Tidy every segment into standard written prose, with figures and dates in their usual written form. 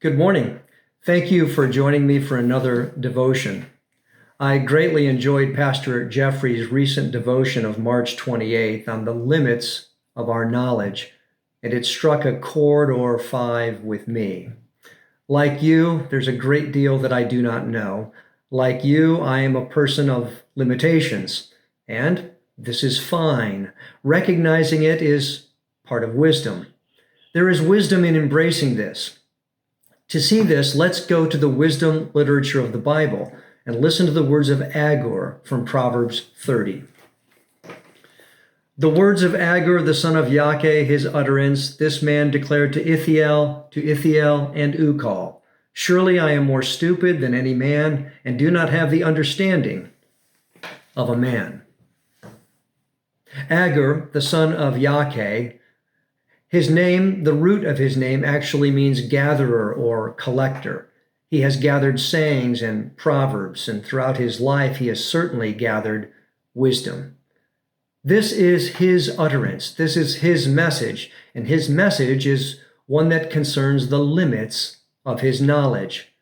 Good morning. Thank you for joining me for another devotion. I greatly enjoyed Pastor Jeffrey's recent devotion of March 28th on the limits of our knowledge, and it struck a chord or five with me. Like you, there's a great deal that I do not know. Like you, I am a person of limitations, and this is fine. Recognizing it is part of wisdom. There is wisdom in embracing this. To see this, let's go to the wisdom literature of the Bible and listen to the words of Agur from Proverbs 30. The words of Agur, the son of Yake, his utterance, this man declared to Ithiel, and Ukal, surely I am more stupid than any man, and do not have the understanding of a man. Agur, the son of Yake, his name, the root of his name actually means gatherer or collector. He has gathered sayings and proverbs, and throughout his life he has certainly gathered wisdom. This is his utterance. This is his message, and his message is one that concerns the limits of his knowledge.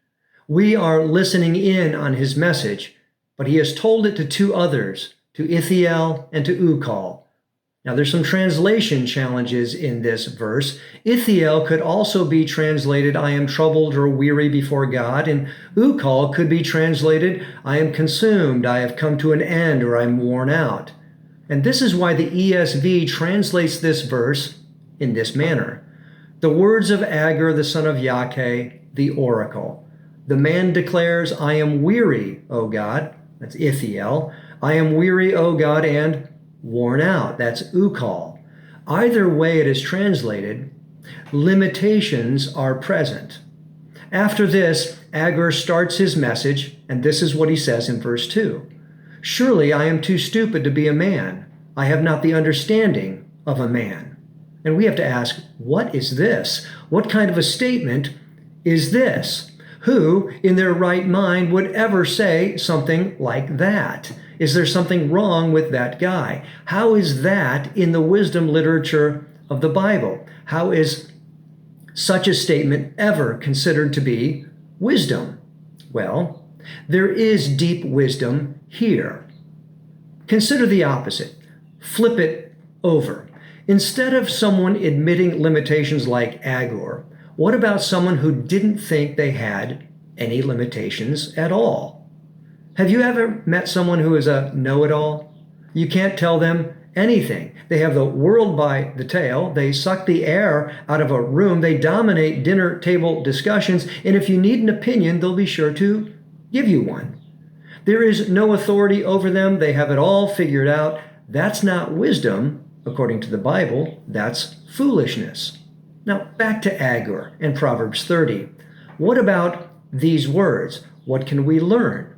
We are listening in on his message, but he has told it to two others, to Ithiel and to Ukal. Now, there's some translation challenges in this verse. Ithiel could also be translated, I am troubled or weary before God, and Ukal could be translated, I am consumed, I have come to an end, or I'm worn out. And this is why the ESV translates this verse in this manner. The words of Agur, the son of Yake, the oracle. The man declares, I am weary, O God. That's Ithiel. I am weary, O God, and worn out. That's Ukal. Either way it is translated, limitations are present. After this, Agur starts his message, and this is what he says in verse 2. Surely I am too stupid to be a man. I have not the understanding of a man. And we have to ask, what is this? What kind of a statement is this? Who in their right mind would ever say something like that? Is there something wrong with that guy? How is that in the wisdom literature of the Bible? How is such a statement ever considered to be wisdom? Well, there is deep wisdom here. Consider the opposite. Flip it over. Instead of someone admitting limitations like Agur, what about someone who didn't think they had any limitations at all? Have you ever met someone who is a know-it-all? You can't tell them anything. They have the world by the tail. They suck the air out of a room. They dominate dinner table discussions. And if you need an opinion, they'll be sure to give you one. There is no authority over them. They have it all figured out. That's not wisdom, according to the Bible. That's foolishness. Now, back to Agur and Proverbs 30. What about these words? What can we learn?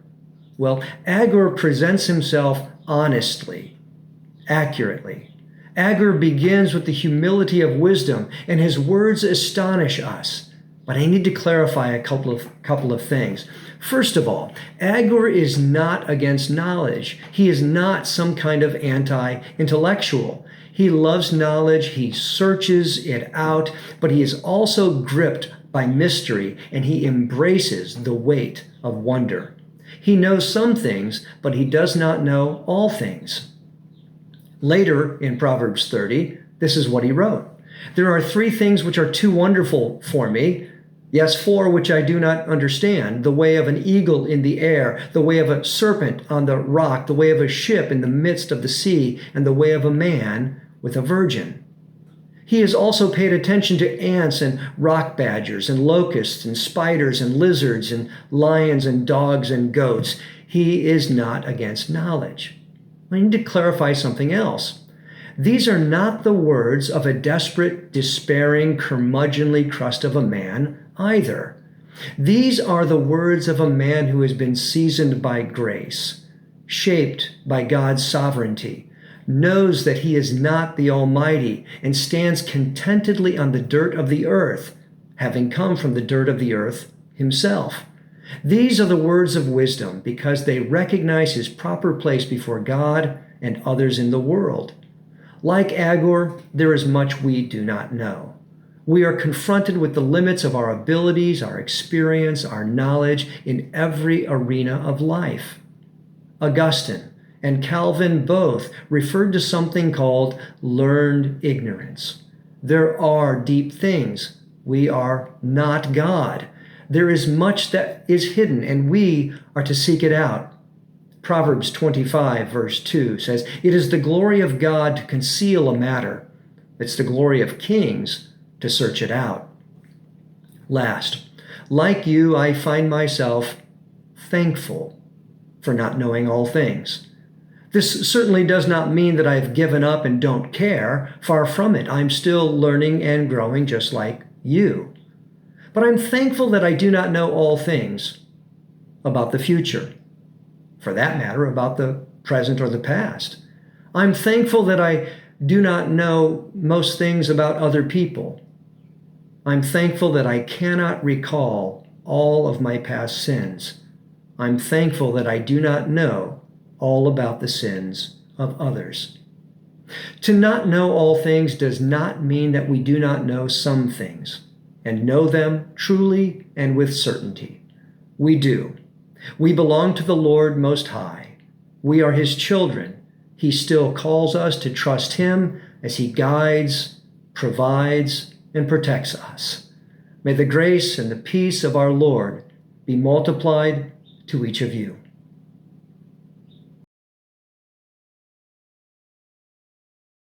Well, Agur presents himself honestly, accurately. Agur begins with the humility of wisdom, and his words astonish us. But I need to clarify a couple of things. First of all, Agur is not against knowledge. He is not some kind of anti-intellectual. He loves knowledge, he searches it out, but he is also gripped by mystery, and he embraces the weight of wonder. He knows some things, but he does not know all things. Later in Proverbs 30, this is what he wrote. There are three things which are too wonderful for me. Yes, four which I do not understand. The way of an eagle in the air, the way of a serpent on the rock, the way of a ship in the midst of the sea, and the way of a man with a virgin. He has also paid attention to ants and rock badgers and locusts and spiders and lizards and lions and dogs and goats. He is not against knowledge. I need to clarify something else. These are not the words of a desperate, despairing, curmudgeonly crust of a man either. These are the words of a man who has been seasoned by grace, shaped by God's sovereignty, knows that he is not the Almighty, and stands contentedly on the dirt of the earth, having come from the dirt of the earth himself. These are the words of wisdom because they recognize his proper place before God and others in the world. Like Agur, there is much we do not know. We are confronted with the limits of our abilities, our experience, our knowledge in every arena of life. Augustine and Calvin both referred to something called learned ignorance. There are deep things. We are not God. There is much that is hidden, and we are to seek it out. Proverbs 25, verse 2 says, "It is the glory of God to conceal a matter. It's the glory of kings to search it out." Last, like you, I find myself thankful for not knowing all things. This certainly does not mean that I've given up and don't care. Far from it. I'm still learning and growing just like you. But I'm thankful that I do not know all things about the future. For that matter, about the present or the past. I'm thankful that I do not know most things about other people. I'm thankful that I cannot recall all of my past sins. I'm thankful that I do not know all about the sins of others. To not know all things does not mean that we do not know some things, and know them truly and with certainty. We do. We belong to the Lord Most High. We are His children. He still calls us to trust Him as He guides, provides, and protects us. May the grace and the peace of our Lord be multiplied to each of you.